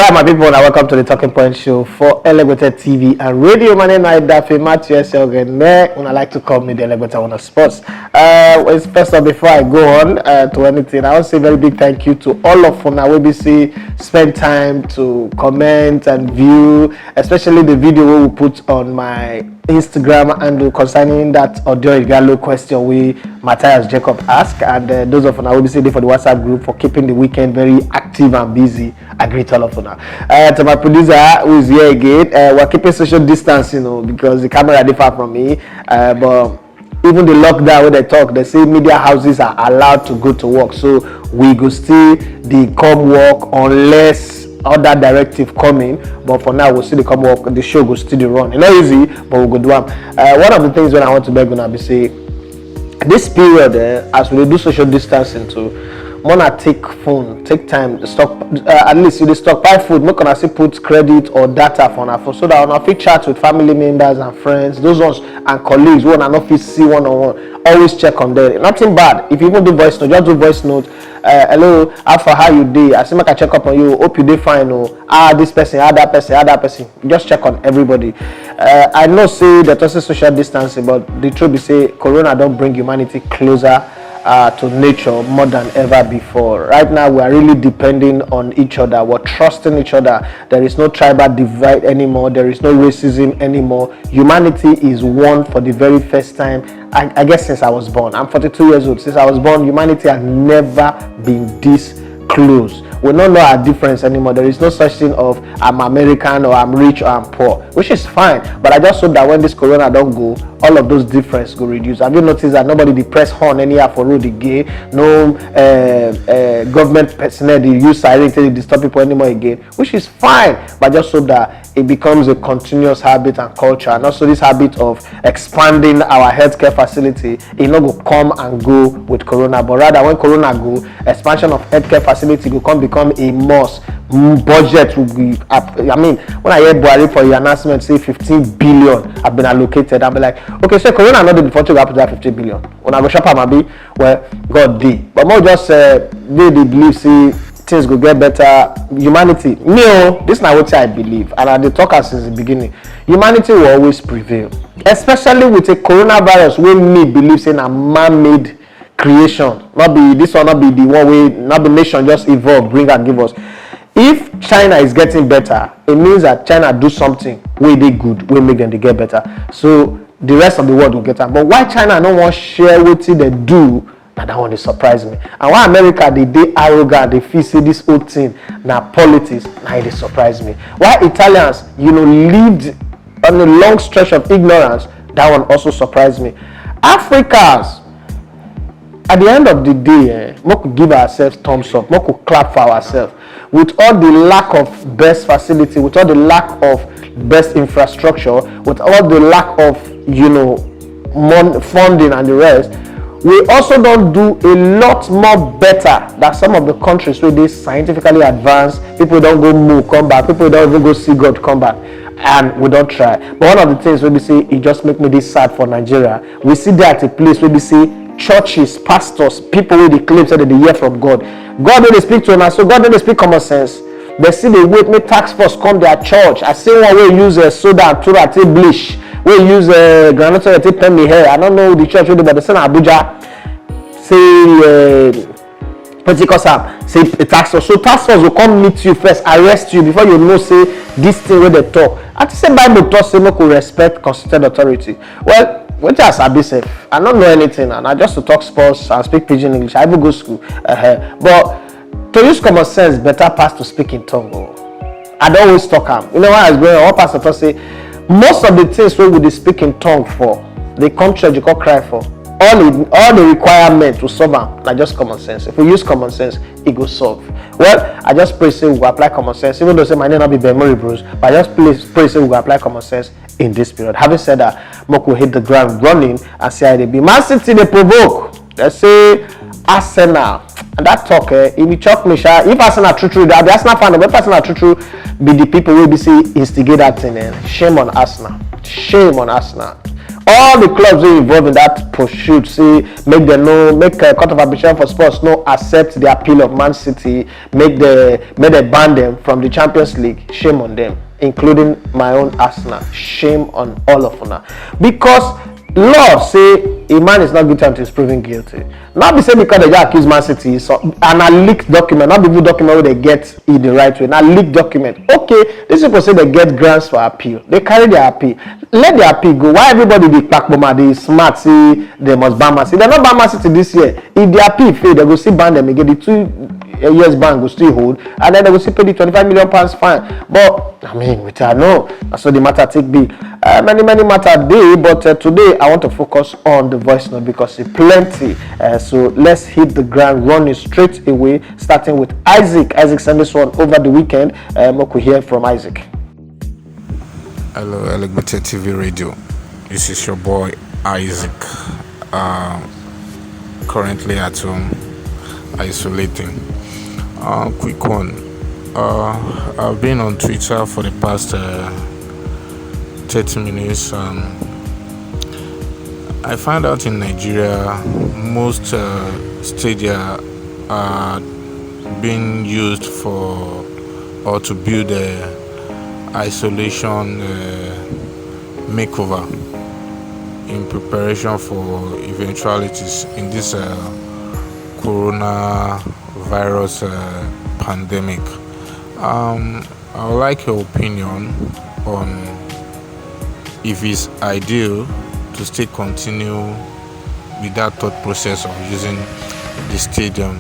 Alright, my people, and welcome to the Talking Point Show for Elevated TV and Radio. My name is Daffy Matthew Selgen. And I like to call me the Elevator on Sports. First of before I go on to anything, I want to say a very big thank you to all of you. WBC spend time to comment and view, especially the video we put on my Instagram and concerning that audio Igalo question we Matthias Jacob asked, and those of you will be saying for the WhatsApp group for keeping the weekend very active and busy. I greet all of you now. To my producer who is here again, we're keeping social distance, because the camera differ from me, but even the lockdown when they talk, they say media houses are allowed to go to work, so we go still the come work unless other directive coming, but for now we'll see the come work. The show go still run. It's not easy, but we'll go do them. One of the things when I want to beg gonna be say this period, as we do social distancing too, wanna take phone, take time to stock at least you stockpile food. Not gonna say put credit or data for our phone so that on our fit chat with family members and friends, those ones and colleagues who wanna not fit see one-on-one. Always check on them. Nothing bad. If you even do voice note, just do voice note. Hello, how you dey? I see I can check up on you. Hope you dey fine. This person, that person. Just check on everybody. I know say that also social distancing, but the truth is say Corona don't bring humanity closer to nature more than ever before. Right now we are really depending on each other. We're trusting each other. There is no tribal divide anymore. There is no racism anymore. Humanity is one for the very first time. I guess since I was born. I'm 42 years old. Since I was born, humanity has never been this close. We don't know our difference anymore. There is no such thing of I'm American or I'm rich or I'm poor, which is fine. But I just hope that when this Corona don't go, all of those differences go reduce. Have you noticed that nobody dey press horn anyhow for road again? No government personnel they use siren to disturb people anymore again, which is fine. But just so that it becomes a continuous habit and culture, and also this habit of expanding our healthcare facility, it not go come and go with Corona, but rather when Corona go, expansion of healthcare facility will become a must. Budget will be, I mean, when I hear Buhari for your announcement say 15 billion have been allocated, I'll be like, okay, so Corona not the before to go up to that 15 billion. When I go shop at be well, God did. But more just they believe say things will get better. Humanity, this is not what I believe, and I dey talk since the beginning. Humanity will always prevail, especially with a coronavirus. We me believe saying a man-made creation, not be this one, not be the one way, not the nation just evolve, bring and give us. If China is getting better, it means that China do something way they good, we make them they get better. So the rest of the world will get better. But why China don't want to share what they do? Now that one they surprise me. And why America they arrogant, they feel say this whole thing now politics, now they surprise me. Why Italians, lived on a long stretch of ignorance, that one also surprised me. Africans, at the end of the day, we could give ourselves thumbs up, we could clap for ourselves. With all the lack of best facility, with all the lack of best infrastructure, with all the lack of funding and the rest, we also don't do a lot more better than some of the countries where they scientifically advanced. People don't go move, come back. People don't even go see God, come back. And we don't try. But one of the things where we say it just make me this sad for Nigeria. We see that at a place where we say churches, pastors, people with the claims that they hear from God. God don't speak to us, so God don't speak common sense. They see the wait, make tax force come their church. I see one way use soda and tura take bleach. We use granite to take pen me hair. I don't know the church really, but they say Abuja say Pentecostal say a tax force. So tax force will come meet you first, arrest you before you know say this thing where they talk. I think say Bible talk say make we respect constituted authority. Well, what I sabi safe. I don't know anything, and I just to talk sports and speak pidgin English. I even go school. But to use common sense better pass to speak in tongue. I don't always talk am. You know why I was going on? One pastor talk say most of the things we would speak in tongue for, they come church, you can cry for. All the requirements to solve them, like just common sense. If we use common sense, it will solve. Well, I just pray say we will apply common sense, even though say my name not be memory bros, but I just pray say we will apply common sense in this period. Having said that, Moko hit the ground running and say they be Man City they provoke. Let's say Arsenal. And that talk, if you chop me, if Arsenal true, the Arsenal fan, if Arsenal true, be the people will be say instigate that thing. Shame on Arsenal. Shame on Arsenal. All the clubs wey involved in that pursuit say make dem no make court of arbitration for sports no accept the appeal of Man City, make dem ban them from the Champions League. Shame on them, including my own Arsenal. Shame on all of una, because law say a man is not guilty until he's proven guilty. Not be say because they just accuse Man City, so and a leaked document, not be good document where they get in the right way. Now leaked document. Okay, these people say they get grants for appeal. They carry their appeal. Let their appeal go. Why everybody be backboma, they smart, say they must ban Man City. They're not ban Man City this year. If their appeal fail, they go see ban them again. The 2 years ban go still hold, and then they will still pay the £25 million fine. But I mean, we tell no. That's what the matter take be. Many matter day, but today I want to focus on the voice note because it's plenty. So let's hit the ground running straight away, starting with Isaac. Isaac sent this one over the weekend. We could hear from Isaac. Hello, Elegbete TV Radio. This is your boy Isaac. Currently at home, isolating. Quick one. I've been on Twitter for the past 30 minutes. I found out in Nigeria, most stadia are being used for or to build isolation makeover in preparation for eventualities in this coronavirus pandemic. I would like your opinion on if it's ideal to still continue with that thought process of using the stadium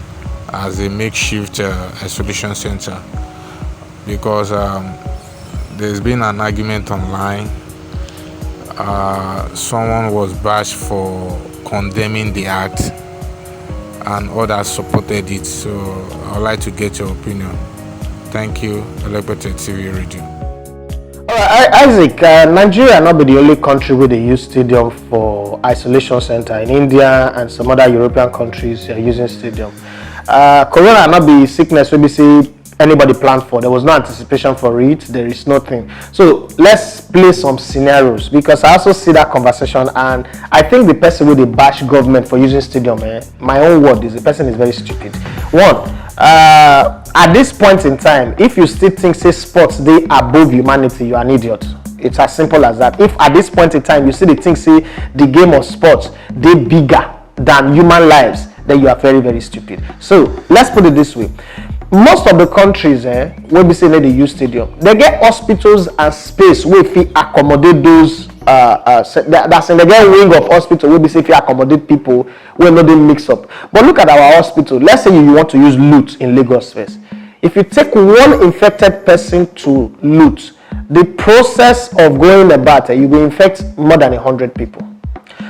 as a makeshift isolation center, because there's been an argument online. Someone was bashed for condemning the act and others supported it, so I would like to get your opinion. Thank you, Elegbete TV Radio. Alright, Isaac, Nigeria not be the only country where they use stadium for isolation center. In India and some other European countries are using stadium. Corona not be sickness where we see anybody planned for. There was no anticipation for it. There is nothing. So let's play some scenarios, because I also see that conversation, and I think the person with the bash government for using stadium, my own word is the person is very stupid. One, at this point in time, if you still think say sports they above humanity, you are an idiot. It's as simple as that. If at this point in time you see the thing say the game of sports they bigger than human lives, then you are very stupid. So let's put it this way. Most of the countries where we say they use stadium, they get hospitals and space where if we accommodate those that's in the get wing of hospital where we say if you accommodate people where no they mix up. But look at our hospital. Let's say you want to use Lute in Lagos first. If you take one infected person to Lute, the process of going about you will infect more than 100 people.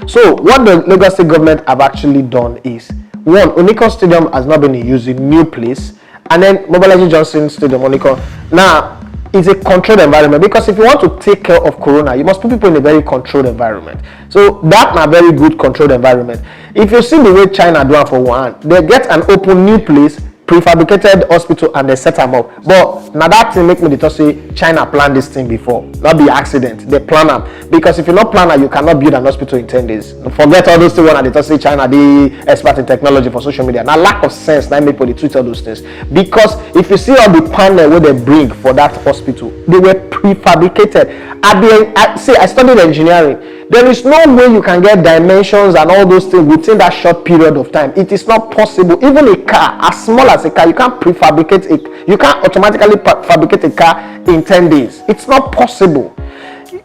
So what the Lagos State government have actually done is, one, Onikon Stadium has not been used in new place, and then Mobolaji Johnson Stadium, Onikon. Now, it's a controlled environment, because if you want to take care of corona, you must put people in a very controlled environment. So that's a very good controlled environment. If you see the way China do it for one, they get an open new place, prefabricated hospital, and they set them up. But now that thing make me to say China planned this thing before, not be accident. They plan them, because if you not plan it, you cannot build an hospital in 10 days. Forget all those things when they say China the expert in technology for social media. Now lack of sense, now make people tweet all those things, because if you see all the panel where they bring for that hospital, they were prefabricated. I studied engineering. There is no way you can get dimensions and all those things within that short period of time. It is not possible. Even a car, as small as a car, you can't prefabricate it. You can't automatically fabricate a car in 10 days. It's not possible.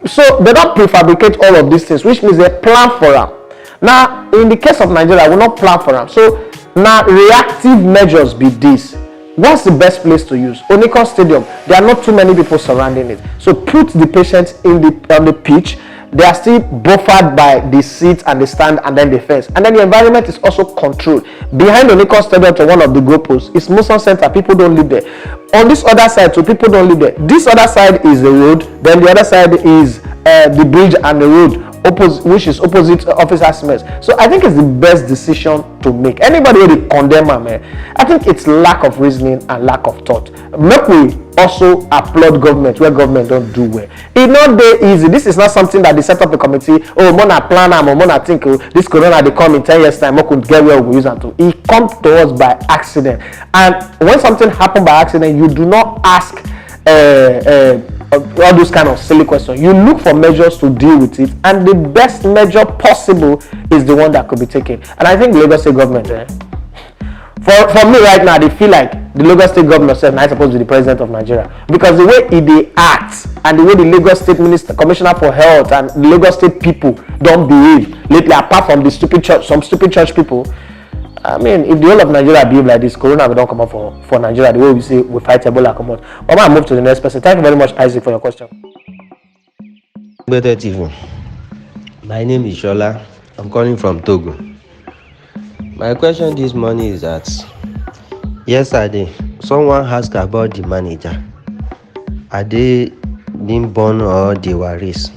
So they don't prefabricate all of these things, which means they plan for them. Now, in the case of Nigeria, we will not plan for them. So now reactive measures be this. What's the best place to use? Onikon Stadium. There are not too many people surrounding it. So put the patients on the pitch. They are still buffered by the seats and the stand and then the fence. And then the environment is also controlled. Behind Onikon Stadium to one of the goalposts is Muson Center. People don't live there. On this other side, so people don't live there. This other side is the road. Then the other side is the bridge and the road. opposite officers mess. So I think it's the best decision to make. Anybody who dey condemn am, I think it's lack of reasoning and lack of thought. Make we also applaud government where government don't do well. It's not dey easy. This is not something that they set up a committee. Oh, mona plan am, or mona think this corona they come in 10 years time. We could get where we use it to. It comes to us by accident, and when something happen by accident, you do not ask all those kind of silly questions. You look for measures to deal with it, and the best measure possible is the one that could be taken. And I think the Lagos State government, for me right now, they feel like the Lagos State governor said, "I supposed to be the president of Nigeria," because the way they act and the way the Lagos State Minister, Commissioner for Health, and the Lagos State people don't behave lately, apart from the some stupid church people. I mean, if the whole of Nigeria behave like this, Corona will don't come up for Nigeria. The way we say we fight Ebola come out. But I move to the next person. Thank you very much, Isaac, for your question. Better TV. My name is Shola. I'm calling from Togo. My question this morning is that yesterday someone asked about the manager. Are they being born or they were raised?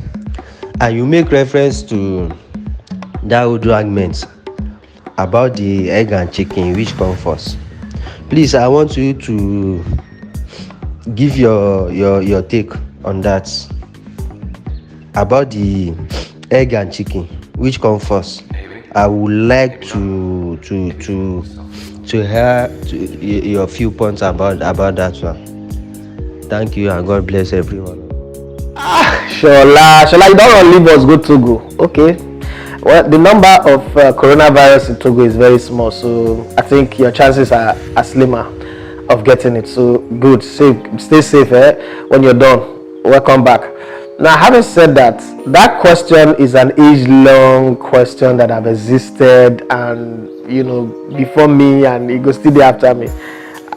And you make reference to that old argument about the egg and chicken, which come first. Please, I want you to give your take on that, about the egg and chicken, which come first. I would like to hear your few points about that one. Thank you, and God bless everyone. Shola, you don't want to leave us go Togo. Okay. Well, the number of coronavirus in Togo is very small, so I think your chances are slimmer of getting it. So good, stay safe when you're done. Welcome back. Now, having said that, that question is an age-long question that have existed, and before me, and it goes still there after me.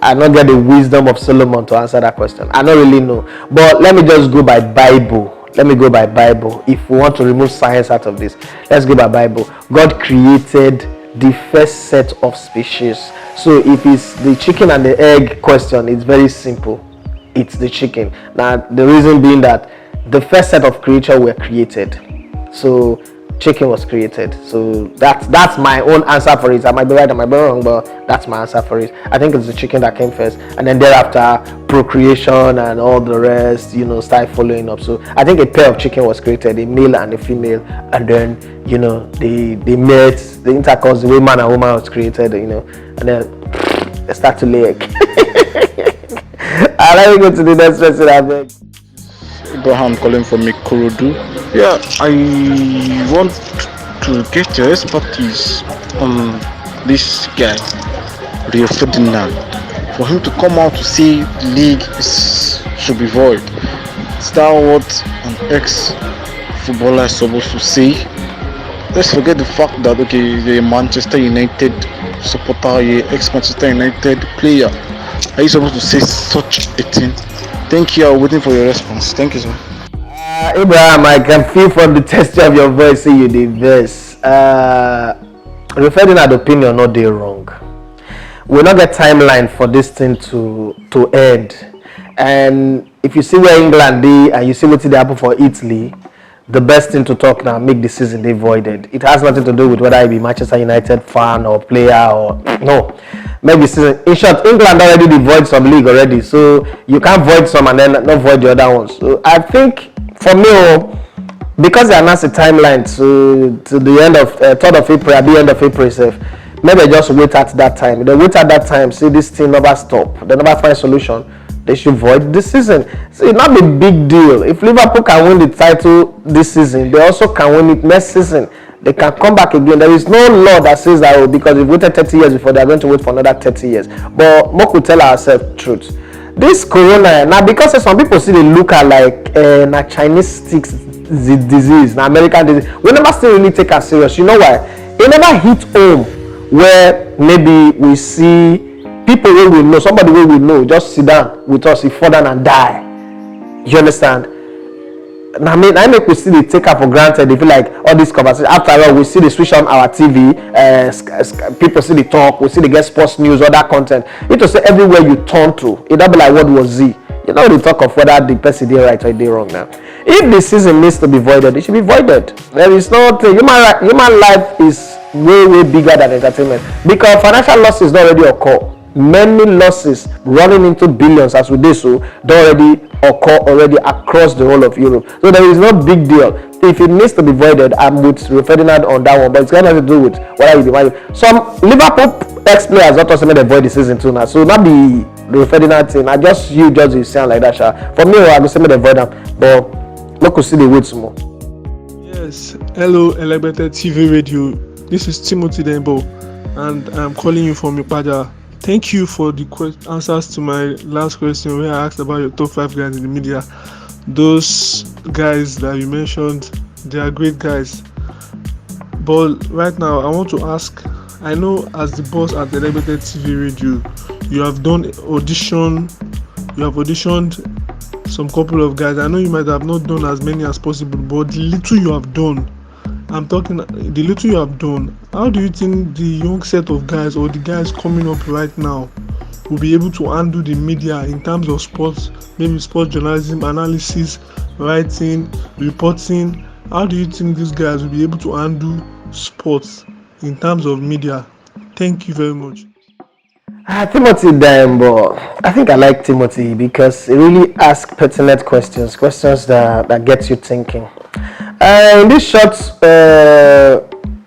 I don't get the wisdom of Solomon to answer that question. I don't really know, but let me just go by Bible. Let me go by Bible. If we want to remove science out of this, let's go by Bible. God created the first set of species. So if it's the chicken and the egg question, it's very simple. It's the chicken. Now, the reason being that the first set of creatures were created. So chicken was created. So that's my own answer for it. I might be right, I might be wrong, but that's my answer for it. I think it's the chicken that came first, and then thereafter procreation and all the rest, start following up. So I think a pair of chicken was created, a male and a female, and then they met, the intercourse, the way man and woman was created, and then they start to lay egg. Let me go to the next person. I beg. Abraham calling from Ikorodu. Yeah, I want to get your expertise on this guy, Rio Ferdinand. For him to come out to say the league should be void. Is that what an ex-footballer is supposed to say? Let's forget the fact that you're a Manchester United supporter, you're ex-Manchester United player. Are you supposed to say such a thing? Thank you. I'm waiting for your response. Thank you, sir. Abraham, I can feel from the texture of your voice say you the best. Referring to opinion, not they wrong. We'll not get timeline for this thing to end. And if you see where England be and you see what they happen for Italy, the best thing to talk now, make the season they voided. It has nothing to do with whether I be Manchester United fan or player or no. Make the season. In short, England already did void some league already, so you can't void some and then not void the other ones. So I think for me, because they announced a timeline to the end of 3rd of April, at the end of April itself, maybe just wait at that time. They wait at that time, see this thing never stop, they never find solution. They should void this season. So it's not a big deal. If Liverpool can win the title this season, they also can win it next season. They can come back again. There is no law that says that because we've waited 30 years before, they're going to wait for another 30 years. But Moku tell ourselves the truth. This corona, now because some people see they look at like a Chinese sticks disease, now American disease, we never still really take it serious. You know why? It never hit home where maybe we see people who we know, somebody who we know, just sit down with us, he fall down and die. You understand? I mean, I make we see the take up for granted. They feel like all this conversation. After all, we see the switch on our TV. People see the talk. We see the get sports news, all that content. It will say everywhere you turn to, it don't be like what was Z. You know the talk of whether the person did right or did wrong now. If the season needs to be voided, it should be voided. There is no thing. Human life is way bigger than entertainment, because financial losses don't already occur. Many losses running into billions as we do so don't already occur already across the whole of Europe. So there is no big deal. If it needs to be voided, I'm with Rio Ferdinand on that one, but it's got nothing to do with whether you be married. Some Liverpool ex-players not also made a void the season too now, so not the Rio Ferdinand thing. I just you sound like that, Sha. For me, I go say me the void them, but look, we see the wait some more. Yes, hello, Elegbete TV Radio. This is Timothy Dembo, and I'm calling you from Ipaja. Thank you for the answers to my last question where I asked about your top 5 guys in the media. Those guys that you mentioned, they are great guys. But right now, I want to ask, I know as the boss at Elegbete TV Radio, you have auditioned some couple of guys. I know you might have not done as many as possible, but the little you have done, how do you think the young set of guys or the guys coming up right now will be able to handle the media in terms of sports, maybe sports journalism, analysis, writing, reporting? How do you think these guys will be able to handle sports in terms of media? Thank you very much. Timothy Dembo. I think I like Timothy because he really asks pertinent questions that get you thinking. In this short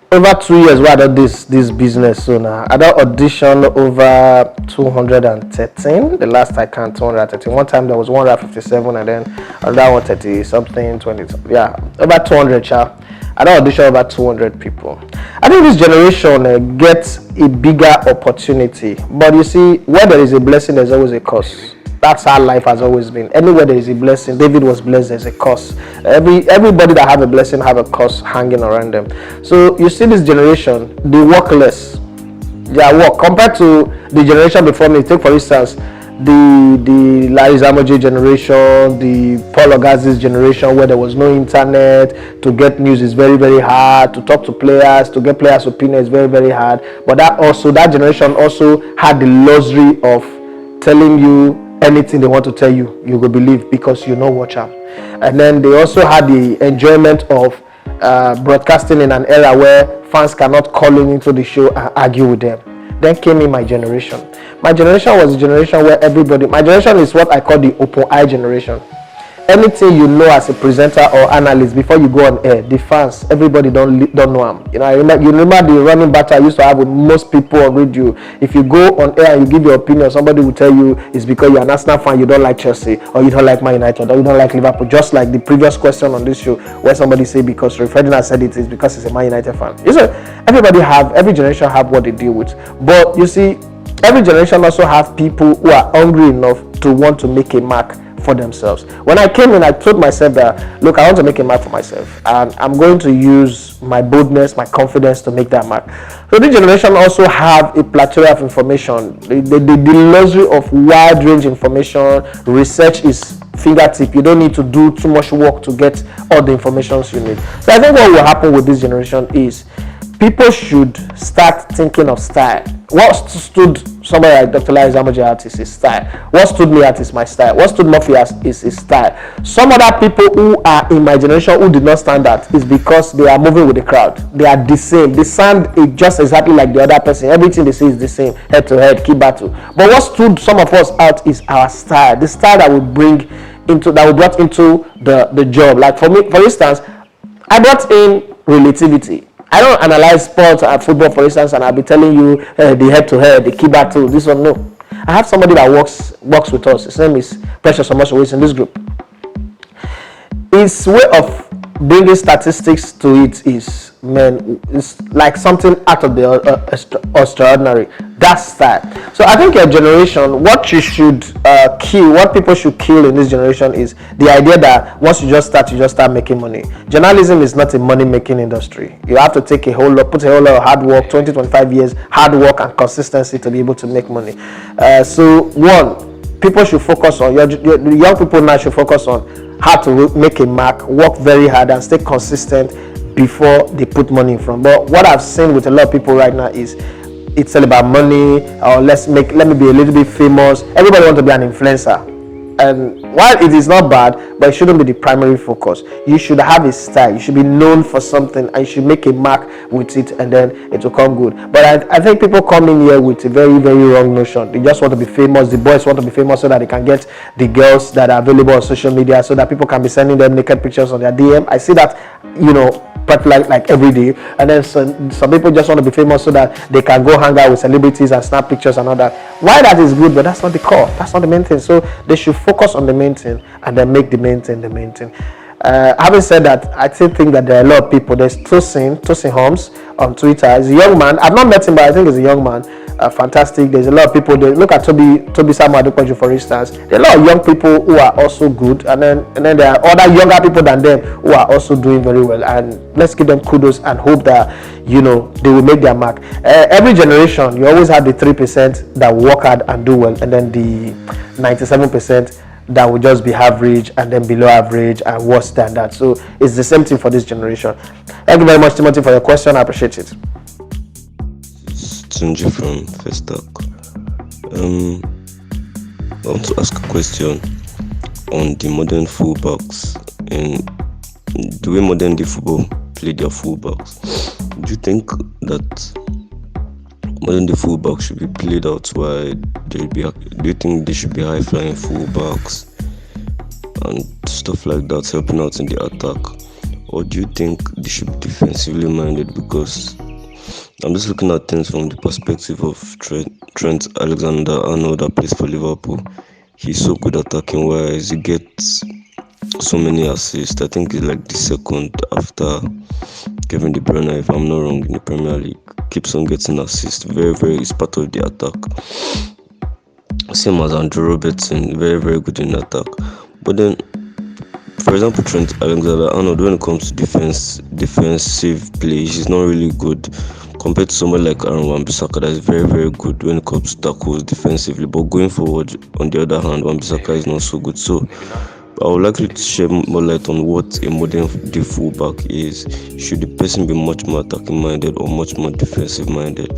over 2 years where I done this business, so now I done audition over 213. The last I count 213. One time there was 157 and then another 130 something 20. Yeah, over 200 child. I don't audition over 200 people. I think this generation gets a bigger opportunity, but you see, where there is a blessing, there's always a curse. That's how life has always been. Anywhere there is a blessing, David was blessed, there's a curse. Everybody that have a blessing have a curse hanging around them. So you see this generation, they work less. Their work compared to the generation before me. Take for instance, the Larry Zamoje generation, the Paul Ogazi's generation, where there was no internet. To get news is very, very hard. To talk to players, to get players' opinion is very, very hard. But that generation also had the luxury of telling you anything they want to tell you, you will believe because you know watch out. And then they also had the enjoyment of broadcasting in an era where fans cannot call into the show and argue with them. Then came in my generation. My generation was a generation where my generation is what I call the open eye generation. Anything you know as a presenter or analyst before you go on air, the fans, everybody don't know them. You know, you remember the running battle I used to have with most people on radio. If you go on air and you give your opinion, somebody will tell you it's because you're an Arsenal fan, you don't like Chelsea, or you don't like Man United, or you don't like Liverpool. Just like the previous question on this show, where somebody say because Rio Ferdinand said it is because he's a Man United fan. You see, every generation have what they deal with. But you see, every generation also have people who are hungry enough to want to make a mark for themselves. When I came in, I told myself that, look, I want to make a mark for myself, and I'm going to use my boldness, my confidence to make that mark. So this generation also have a plethora of information. The luxury of wide range information. Research is fingertip. You don't need to do too much work to get all the information you need. So I think what will happen with this generation is people should start thinking of style. What stood somebody like Dr. Larry Zamoje out is his style. What stood me out is my style. What stood Murphy out is his style. Some other people who are in my generation who did not stand out is because they are moving with the crowd. They are the same. They sound just exactly like the other person. Everything they say is the same, head to head, key battle. But what stood some of us out is our style. The style that we brought into the job. Like for me, for instance, I brought in relativity. I don't analyze sports and football, for instance, and I'll be telling you the head-to-head, the key battle, this one. No, I have somebody that works with us. His name is Precious Omoso. He's in this group. His way of bringing statistics to it is, man, it's like something out of the extraordinary. That's style. So I think your generation, what you should kill, what people should kill in this generation is the idea that once you just start making money. Journalism is not a money-making industry. You have to put a whole lot of hard work, 20-25 years hard work and consistency to be able to make money. So one, people should focus on, your young people now should focus on how to make a mark, work very hard and stay consistent before they put money in front. But what I've seen with a lot of people right now is it's all about money, or let me be a little bit famous. Everybody wants to be an influencer. And while it is not bad, but it shouldn't be the primary focus. You should have a style. You should be known for something, and you should make a mark with it, and then it will come good. But I think people come in here with a very, very wrong notion. They just want to be famous. The boys want to be famous so that they can get the girls that are available on social media, so that people can be sending them naked pictures on their DM. I see that, like every day. And then some people just want to be famous so that they can go hang out with celebrities and snap pictures and all that. Why that is good, but that's not the core. That's not the main thing. So they should focus on the main thing and then make the main thing the main thing. Having said that, I still think that there are a lot of people. There's Tosin Holmes on Twitter. He's a young man. I've not met him, but I think he's a young man. Fantastic. There's a lot of people. Look at Toby Samuel Adepoju, for instance. There are a lot of young people who are also good, and then there are other younger people than them who are also doing very well. And let's give them kudos and hope that they will make their mark. Every generation, you always have the 3% that work hard and do well, and then the 97% that will just be average, and then below average and worse than that. So it's the same thing for this generation. Thank you very much, Timothy, for your question. I appreciate it. Tunji from Festac. I want to ask a question on the modern fullbacks and the way modern day football play their fullbacks. Do you think that modern day fullbacks should be played out wide? Do you think they should be high flying fullbacks and stuff like that, helping out in the attack? Or do you think they should be defensively minded? Because I'm just looking at things from the perspective of Trent Alexander-Arnold that plays for Liverpool. He's so good attacking wise. He gets so many assists. I think he's like the second after Kevin De Bruyne, if I'm not wrong, in the Premier League. Keeps on getting assists. Very, very, he's part of the attack. Same as Andrew Robertson. Very, very good in attack. But then, for example, Trent Alexander-Arnold, when it comes to defensive play, he's not really good compared to someone like Aaron Wan-Bissaka that is very, very good when it comes to tackles defensively. But going forward, on the other hand, Wan-Bissaka is not so good. So I would like you to shed more light on what a modern day fullback is. Should the person be much more attacking minded or much more defensive minded?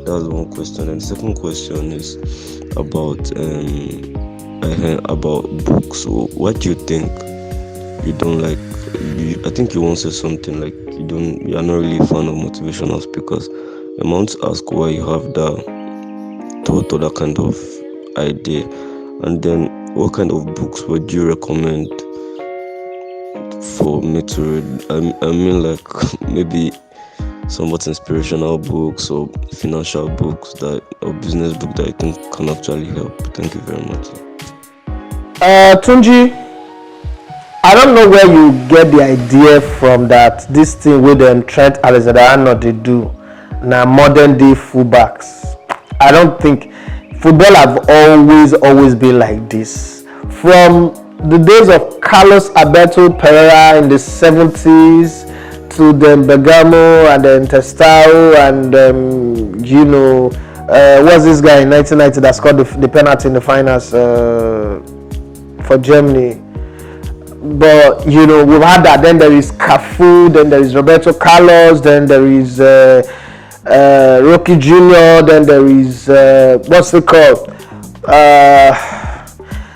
That's one question. And the second question is about books. So what do you think you don't like? I think you once said something like you are not really a fan of motivational speakers. I want to ask why you have that thought or that kind of idea, and then what kind of books would you recommend for me to read? I mean, like maybe somewhat inspirational books or financial books or business book that I think can actually help. Thank you very much. Tunji, I don't know where you get the idea from that this thing with them Trent Alexander-Arnold they do now modern day fullbacks. I don't think football have always been like this. From the days of Carlos Alberto Pereira in the 70s to then Bergamo and then Testao and what's this guy in 1990 that scored the penalty in the finals for Germany. But we've had that. Then there is Cafu, then there is Roberto Carlos, then there is Rocky Jr., then there is what's it called?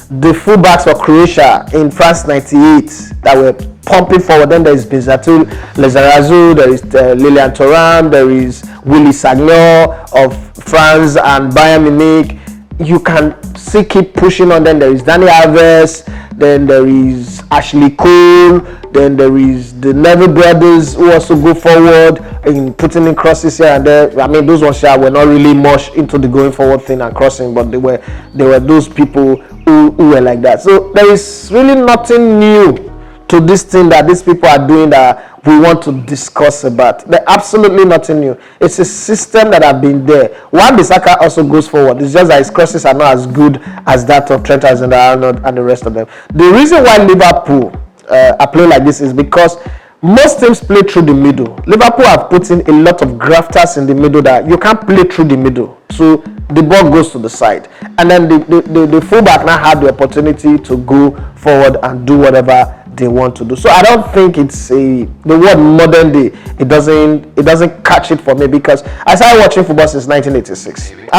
The fullbacks for Croatia in France '98 that were pumping forward. Then there is Benzatul Lizarazu, there is Lilian Thuram, there is Willy Sagnol of France and Bayern Munich. You can still keep pushing on. Then there is Dani Alves, then there is Ashley Cole, then there is the Neville brothers who also go forward in putting in crosses here and there. I mean, those ones were not really much into the going forward thing and crossing, but they were those people who were like that. So there is really nothing new to this thing that these people are doing that we want to discuss about. There's absolutely nothing new. It's a system that have been there. Wan-Bissaka also goes forward. It's just that his crosses are not as good as that of Trent Alexander-Arnold and the rest of them. The reason why Liverpool are playing like this is because most teams play through the middle. Liverpool have put in a lot of grafters in the middle that you can't play through the middle. So the ball goes to the side. And then the fullback now have the opportunity to go forward and do whatever they want to do. So I don't think it's the word modern day. It doesn't catch it for me because I started watching football since 1986, and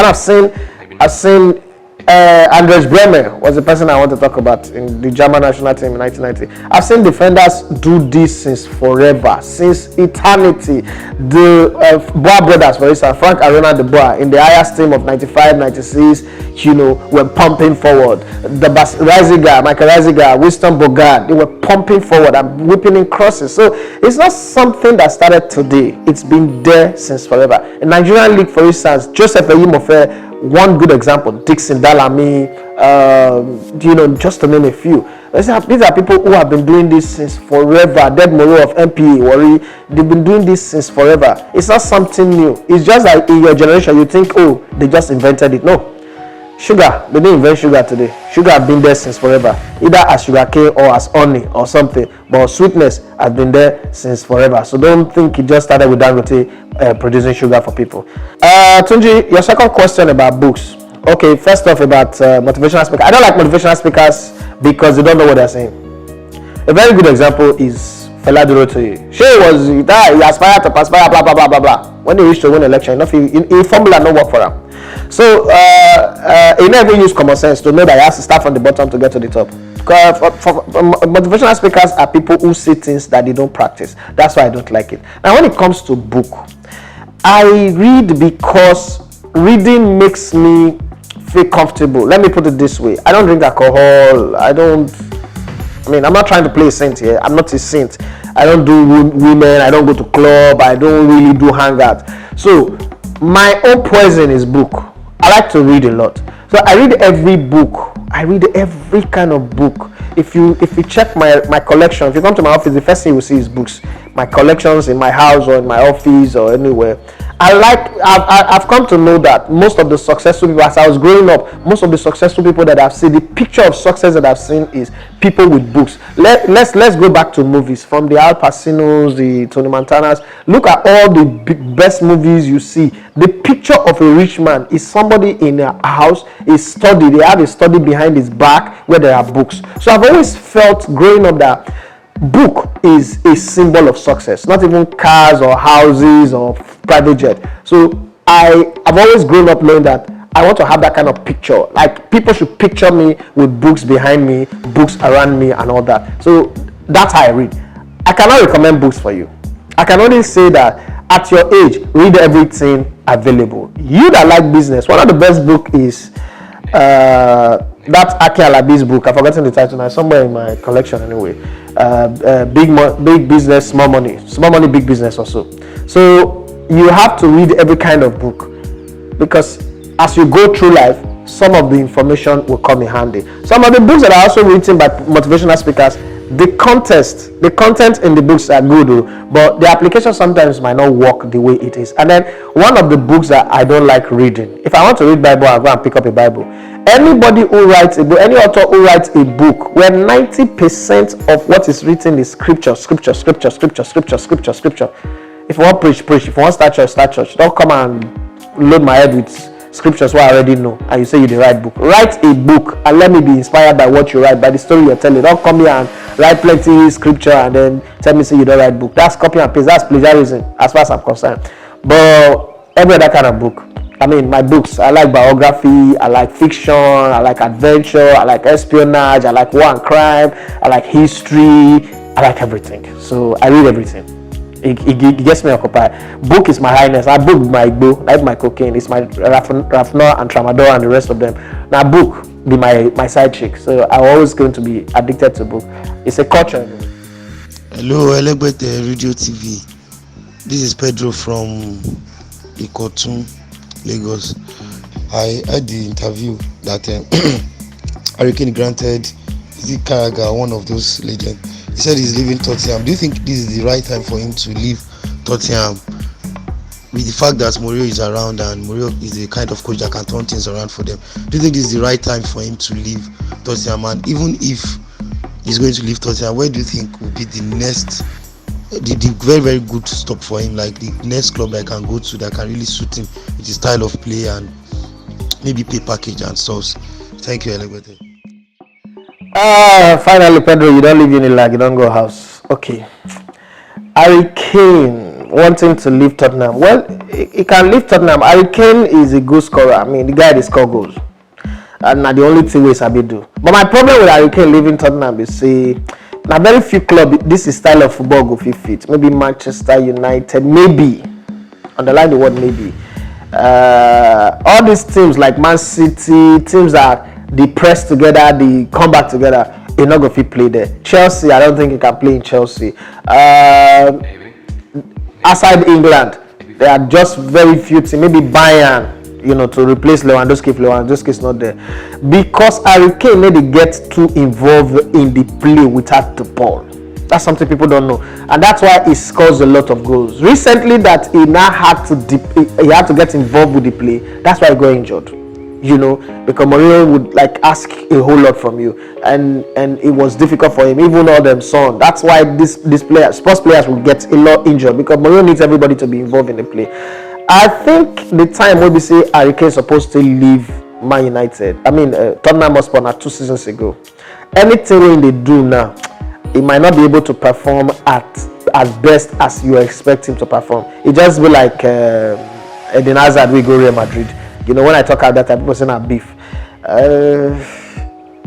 I've seen Andres Bremer was the person I want to talk about in the German national team in 1990. I've seen defenders do this since forever, since eternity. The Boa brothers, for instance, Frank and Ronald de Boer in the highest team of 95, 96, were pumping forward. The Michael Reisiger, Winston Bogart, they were pumping forward and whipping in crosses. So it's not something that started today. It's been there since forever. In Nigerian league, for instance, Joseph Eyimofe, one good example, Dixon Dalami, just to name a few. These are people who have been doing this since forever. Ded Moreau of MPA, Warri, they've been doing this since forever. It's not something new. It's just like in your generation, you think, oh, they just invented it. No. Sugar, they didn't invent sugar today. Sugar has been there since forever, either as sugar cane or as honey or something. But sweetness has been there since forever. So don't think it just started with Dangote producing sugar for people. Tunji, your second question about books. Okay, first off about motivational speakers. I don't like motivational speakers because they don't know what they're saying. A very good example is Fela Durotoye. He aspired to perspire, blah blah blah blah blah. When he reached to win election, in formula no work for him. So he never used common sense to know that he has to start from the bottom to get to the top. Motivational speakers are people who say things that they don't practice. That's why I don't like it. Now, when it comes to book, I read because reading makes me feel comfortable. Let me put it this way: I don't drink alcohol. I'm not trying to play a saint here. I'm not a saint. I don't do women. I don't go to club. I don't really do hangout. So my own poison is book. I like to read a lot. So I read every book. I read every kind of book. If you check my collection, if you come to my office, the first thing you will see is books. My collections in my house or in my office or anywhere. I've come to know that most of the successful people, as I was growing up, most of the successful people that I've seen, the picture of success that I've seen is people with books. Let's go back to movies, from the Al Pacinos, the Tony Montanas. Look at all the best movies you see. The picture of a rich man is somebody in a house, a study. They have a study behind his back where there are books. So I've always felt growing up that book is a symbol of success, not even cars or houses or private jet. So I've always grown up knowing that I want to have that kind of picture. Like, people should picture me with books behind me, books around me and all that. So that's how I read. I cannot recommend books for you. I can only say that at your age, read everything available. You that like business, one of the best book is that's Aki Alabi's book. I've forgotten the title now, somewhere in my collection anyway. Big business, small money, big business also. So you have to read every kind of book, because as you go through life, some of the information will come in handy. Some of the books that are also written by motivational speakers, the content in the books are good, but the application sometimes might not work the way it is. And then one of the books that I don't like reading, if I want to read Bible, I'll go and pick up a Bible. Anybody who writes a book, any author who writes a book where 90% of what is written is scripture. If you want preach. If you want start church. Don't come and load my head with scriptures what I already know and you say you the right book. Write a book and let me be inspired by what you write, by the story you're telling. Don't come here and write plenty scripture and then tell me say you don't write book. That's copy and paste. That's plagiarism as far as I'm concerned. But every other kind of book, my books, I like biography, I like fiction, I like adventure, I like espionage, I like war and crime, I like history, I like everything. So I read everything. It gets me occupied. Book is my highness. I book my Igbo, like my cocaine. It's my Rafnor and Tramadol and the rest of them. Now book be my side chick. So I'm always going to be addicted to book. It's a culture. Hello, Elegbete Radio TV. This is Pedro from Ikotun, Lagos. I had the interview that Harry Kane granted Zeke Carragher, one of those legends. He said he's leaving Tottenham. Do you think this is the right time for him to leave Tottenham, with the fact that Mourinho is around and Mourinho is the kind of coach that can turn things around for them? Do you think this is the right time for him to leave Tottenham? And even if he's going to leave Tottenham, where do you think will be the next, the very, very good stop for him, like the next club that can go to that can really suit him with his style of play and maybe pay package and stuff? Thank you, Elegbete. Finally, Pedro, you don't leave Unilag, you don't go house. Okay. Harry Kane wanting to leave Tottenham. Well, he can leave Tottenham. Harry Kane is a goal scorer. The guy that scores goals. and na the only thing we sabi do. But my problem with Harry Kane leaving Tottenham is say na very few club this is style of football go fit. Maybe Manchester United, maybe underline the word maybe. All these teams like Man City, teams that they press together, they come back together, they not go fit play there. Chelsea, I don't think you can play in Chelsea. Outside England, there are just very few teams, maybe Bayern, to replace Lewandowski if Lewandowski is not there. Because Harry Kane maybe get too involved in the play without the ball. That's something people don't know, and that's why he scores a lot of goals. Recently, that he now had to get involved with the play. That's why he got injured. Because Mourinho would ask a whole lot from you, and it was difficult for him. Even all them son. That's why this sports players will get a lot injured because Mourinho needs everybody to be involved in the play. I think the time when we say Harry Kane supposed to leave Man United, Tottenham Hotspur 2 seasons ago. Anything they do now, he might not be able to perform as best as you expect him to perform. It just be like Eden Hazard we go Real Madrid. When I talk about that, people say beef.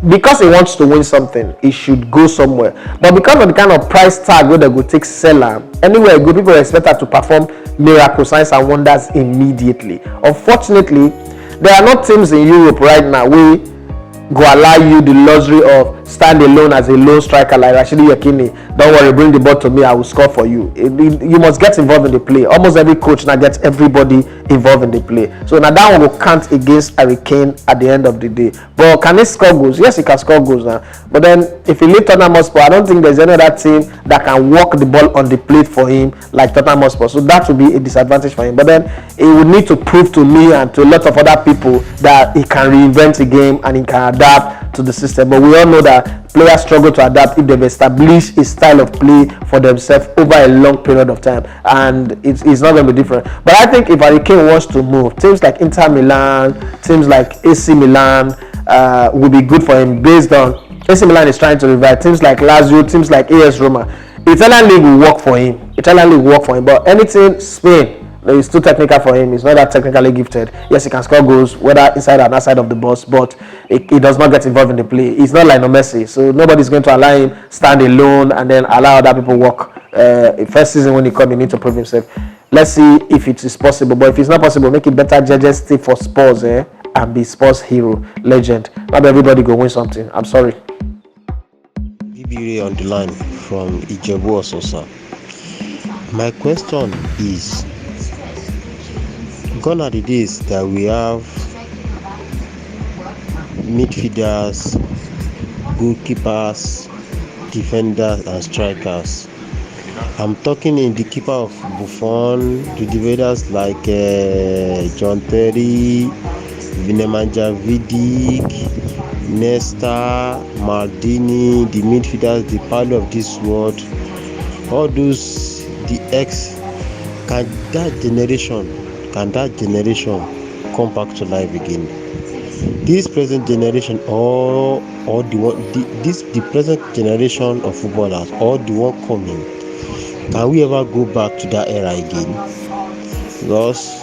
Because he wants to win something, he should go somewhere. But because of the kind of price tag where they go take sell him, anywhere good people expect her to perform miracle signs and wonders immediately. Unfortunately, there are not teams in Europe right now where go allow you the luxury of stand alone as a lone striker like Rashidi Yekini. Don't worry, bring the ball to me, I will score for you. You must get involved in the play. Almost every coach now gets everybody involved in the play. So now that one will count against Harry Kane at the end of the day. But can he score goals? Yes, he can score goals now. But then if he leave Tottenham Hotspur, I don't think there's any other team that can walk the ball on the plate for him like Tottenham Hotspur. So that would be a disadvantage for him. But then he would need to prove to me and to a lot of other people that he can reinvent the game and he can adapt to the system. But we all know that players struggle to adapt if they've established a style of play for themselves over a long period of time, and it's not going to be different. But I think if Harry Kane wants to move, teams like Inter Milan, teams like AC Milan will be good for him based on AC Milan is trying to revive. Teams like Lazio, teams like AS Roma, Italian league will work for him. But anything Spain, it's too technical for him. He's not that technically gifted. Yes, he can score goals, whether inside and outside of the box, but he does not get involved in the play. He's not like Messi, so nobody's going to allow him stand alone and then allow other people work. First season when he come, he need to prove himself. Let's see if it is possible. But if it's not possible, make it better. Just stay for Spurs, and be Spurs hero, legend. Not everybody go win something. I'm sorry. Bibiri on the line from Ijebu Ososa. My question is, gone are the days that we have midfielders, goalkeepers, defenders and strikers. I'm talking in the keeper of Buffon, the defenders like John Terry, Nemanja Vidic, Nesta, Maldini, the midfielders, the Paolo of this world, all those, the ex, can that generation come back to life again? This present generation the present generation of footballers or the one coming, can we ever go back to that era again? Because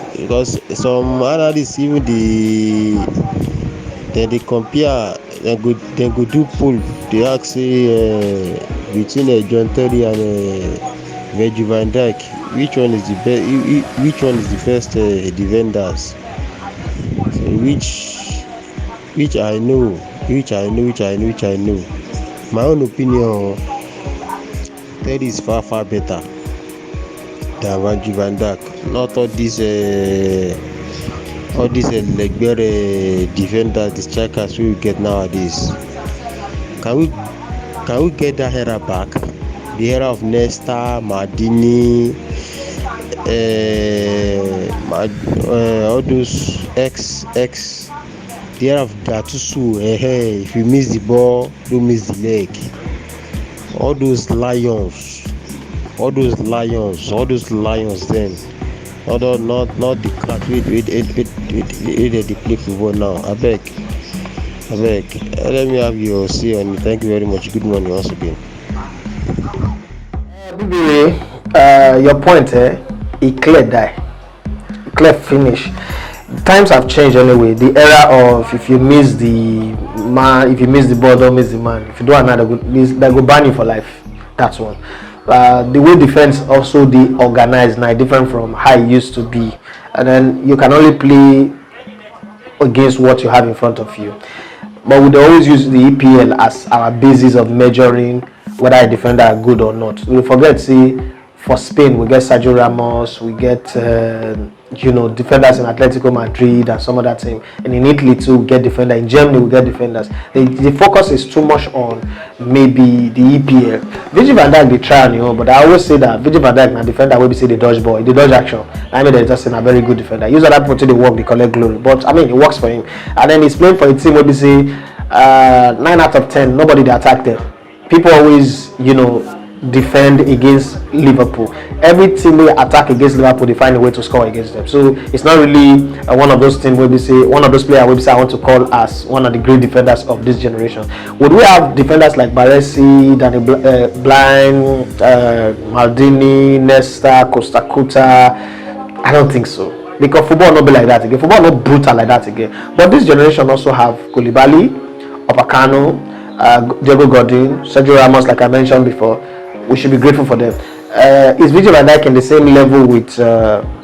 some analysts even they compare, they go do poll, they ask say between John Terry and Virgil van Dijk, which one is the best? Which one is the best defenders? Which I know. My own opinion, Terry is far better than Virgil van Dijk. Not all these Legbere defenders, the strikers we get nowadays. Can we get that era back? The era of Nesta, Maldini, all those ex, the era of Gattuso. If you miss the ball, don't miss the leg. All those lions. Then, not the cat. They play football now. I beg. Let me have your say on it. Thank you very much. Good morning once again. Your point, he clear finish. times have changed anyway. The era of if you miss the man, if you miss the ball, don't miss the man. If you do another, they go ban you for life. That's one. The way defense also the organized now different from how it used to be, and then you can only play against what you have in front of you. But we always use the EPL as our basis of measuring whether a defender are good or not. We forget, see, for Spain we get Sergio Ramos, we get defenders in Atletico Madrid and some other team, and in Italy too we get defender. In Germany we get defenders. The focus is too much on maybe the EPL. Virgil van Dijk they try, but I always say that Virgil van Dijk na defender wey be say the dodge ball, the dodge action. I mean, they're just a very good defender. Use other people to the work, they collect glory. But I mean, it works for him. And then he's playing for a team where we say 9 out of 10, nobody they attack them. People always, defend against Liverpool. Every team they attack against Liverpool, they find a way to score against them. So it's not really one of those teams where we say, one of those players where we say I want to call as one of the great defenders of this generation. Would we have defenders like Baresi, Danny Blind, Maldini, Nesta, Costa Curta? I don't think so, because football not be like that again. Football not brutal like that again. But this generation also have Koulibaly, Upamecano, Diego Godin, Sergio Ramos, like I mentioned before. We should be grateful for them. Is Virgil van Dijk in the same level with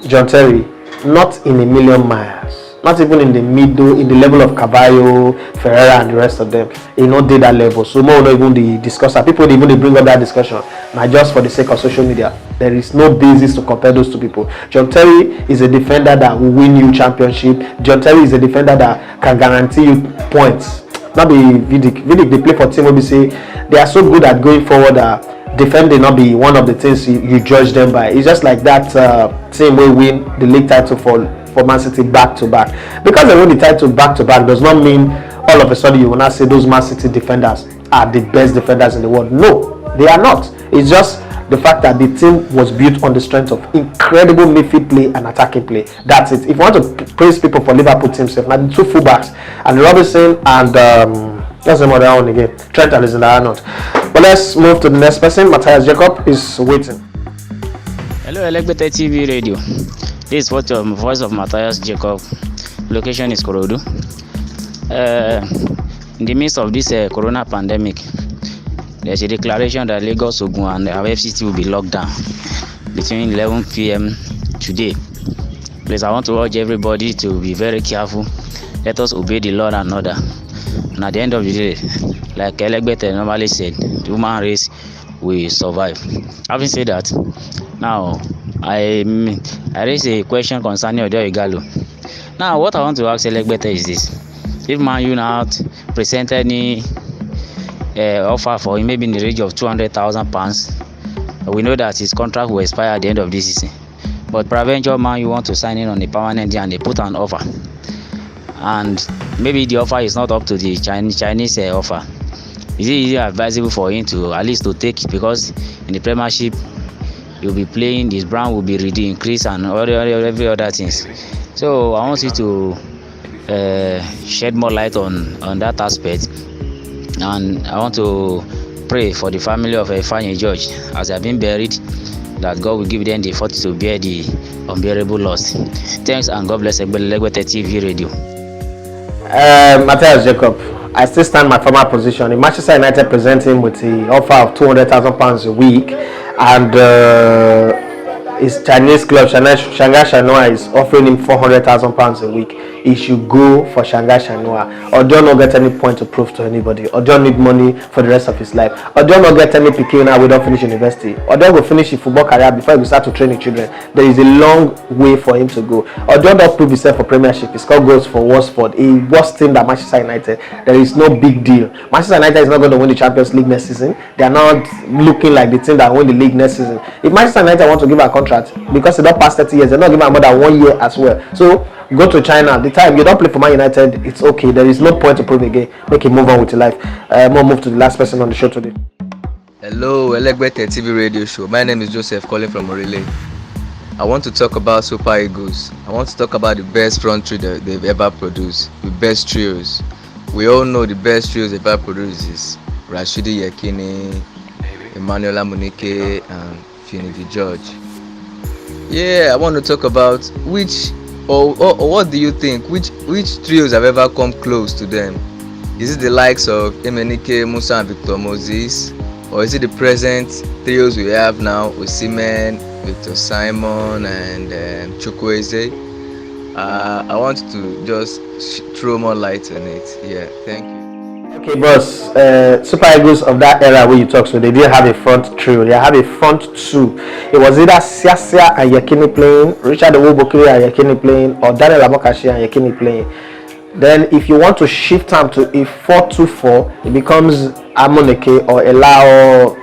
John Terry? Not in a million miles. Not even in the middle, in the level of Caballo, Ferreira, and the rest of them. He not did that level. So more not even the discussion. People even they bring up that discussion. Now just for the sake of social media, there is no basis to compare those two people. John Terry is a defender that will win you championship. John Terry is a defender that can guarantee you points. Not be Vidic. Vidic they play for team where we say they are so good at going forward that defending not be one of the things you judge them by. It's just like that team will win the league title for Man City back to back. Because they win the title back to back does not mean all of a sudden you will not say those Man City defenders are the best defenders in the world. No, they are not. It's just the fact that the team was built on the strength of incredible midfield play and attacking play. That's it. If you want to praise people for Liverpool teams, now the two fullbacks and Robinson and that's the other one again, Trent Alexander-Arnold. But let's move to the next person. Matthias Jacob is waiting. Hello, Elegbete TV Radio. This is voice of Matthias Jacob. Location is Korodu. In the midst of this corona pandemic, there's a declaration that Lagos, Ogun, and our FCT will be locked down between 11 p.m. today. Please, I want to urge everybody to be very careful. Let us obey the law and order. And at the end of the day, like Elegbete normally said, the human race will survive. Having said that, now I raise a question concerning Odion Ighalo. Now, what I want to ask Elegbete is this: if Man U now present any offer for him, maybe in the range of £200,000, we know that his contract will expire at the end of this season. But peradventure, Man U want to sign in on a permanent deal and they put an offer, and maybe the offer is not up to the Chinese offer. Is it advisable for him to at least to take it, because in the Premiership you'll be playing, this brand will be increased and every other things. So I want you to shed more light on that aspect, and I want to pray for the family of Ifeanyi George as they have been buried, that God will give them the fortitude to bear the unbearable loss. Thanks, and God bless Elegbete TV Radio. Matthias Jacob, I still stand my former position. If Manchester United present him with the offer of £200,000 a week, and his Chinese club Shanghai Shenhua is offering him £400,000 a week, he should go for Shanghai Shenhua. Odion not get any point to prove to anybody. Odion need money for the rest of his life. Odion not get any PK now. We don't finish university. Odion will finish his football career before he will start to train his children. There is a long way for him to go. Odion don't prove himself for Premiership. He scored goals for Watford, a worse team than Manchester United. There is no big deal. Manchester United is not going to win the Champions League next season. They are not looking like the team that will win the league next season. If Manchester United want to give a contract, because they don't pass 30 years, they're not giving more than 1 year as well. So go to China. The time you don't play for Man United, it's okay. There is no point to prove again. Make it move on with your life. We'll move to the last person on the show today. Hello, Elegbete TV radio show. My name is Joseph, calling from Orele. I want to talk about Super Eagles. I want to talk about the best front three that they've ever produced, the best trios. We all know the best trios they've ever produced is Rashidi Yekini, Emmanuel Amunike, and Finidi George. Yeah, I want to talk about which or what do you think? Which trios have ever come close to them? Is it the likes of Emenike, Musa, and Victor Moses, or is it the present trios we have now, Osimhen, Victor Simon, and Chukwueze? I want to just throw more light on it. Yeah, thank you. Okay, boss. Super Eagles of that era where you talk, so they didn't have a front trio. They have a front two. It was either Siasia and Yekini playing, Richard Owobokiri and Yekini playing, or Daniel Amokachi and Yekini playing. Then, if you want to shift them to a 4-2-4, it becomes Amoneke or Elao,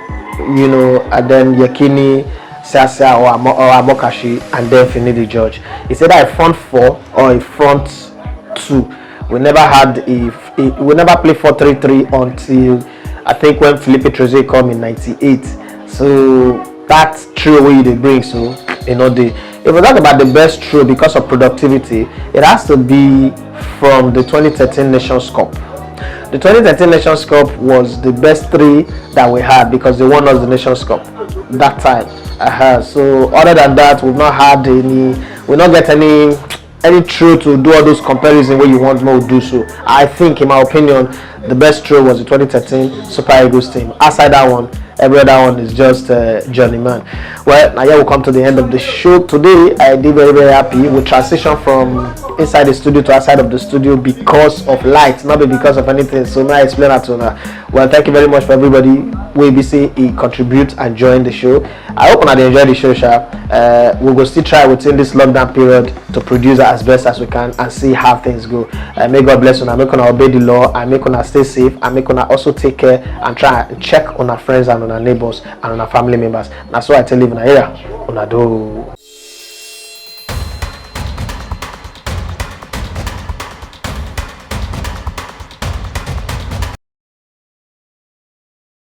and then Yekini, Siasia or Amokachi, and then Finidi George. It's either a front four or a front two. We never had we never played 4-3-3 until I think when Felipe Trezeguet came in '98. So that trio where they bring, so if we talk about the best trio because of productivity, it has to be from the 2013 Nations Cup. The 2013 Nations Cup was the best three that we had because they won us the Nations Cup that time. So other than that, we've not had we not get any trio to do all those comparisons where you want more to do so. I think, in my opinion, the best trio was the 2013 Super Eagles team. Aside that one, every other one is just journeyman. Well, now here we come to the end of the show. Today, I did very, very happy. We transition from inside the studio to outside of the studio because of light, not because of anything. So now I explain that to her. Well, thank you very much for everybody who be say he contribute and join the show. I hope you enjoy the show, we will still try within this lockdown period to produce as best as we can and see how things go. May God bless you. I make una obey the law. I make una stay safe. I make una also take care and try and check on our friends and on our neighbors and on our family members. That's why I tell you, una do.